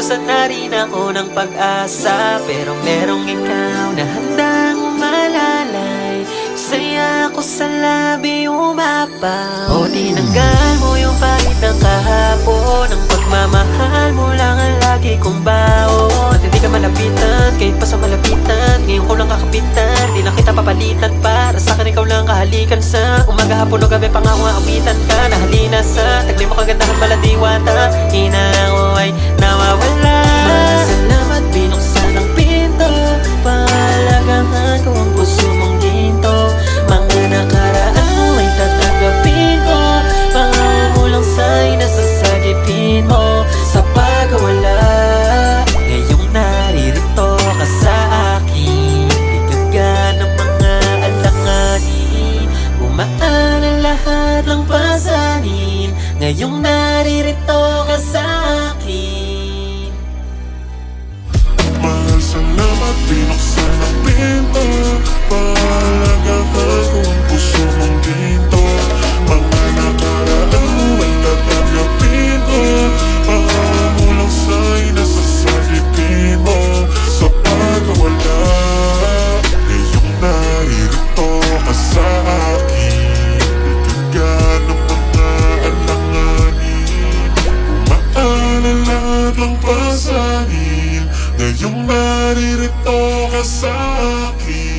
Katapusan na rin ako ng pag-asa, pero merong ikaw na handang malalay. Saya ko sa labi umapaw. O tinanggal mo yung pahit ng kahapon. Ang pagmamahal mo lang ang lagi kong baon. At hindi ka malapitan, kahit pa sa malapitan. Ngayon ko lang kakapitan, di lang kita papalitan. Para sa akin ikaw lang kahalikan sa umaga, hapon o gabi, pangako awitan ka. Nahalina sa taglay mo kagandahan, maladiwata. Ina ko ay nawawala. Salamat, binuksan ang pinto. Pahalagahan ko ang puso mong ginto. Mga nakaraan mo ay tatanggapin ko. Pangako mo lang sa'y nasasagipin mo. Sa pagkawala, ngayong naririto ka sa akin. Bigyan ng mga alanganin, gumaan ang lahat ng pasanin. Ngayong naririto ka sa akin. Mahal, salamat, binuksan ang pinto. Pahalagahan ko ang puso mong ginto. Mga nakaraan mo ay tatanggapin ko. Pangako mo lang sa'y nasasagipin mo. Sa pagkawala, ngayong naririto ka sa akin. Bigyan ng mga alanganin, gumaan ang lahat ng pasanin. Ngayong naririto ka sa akin.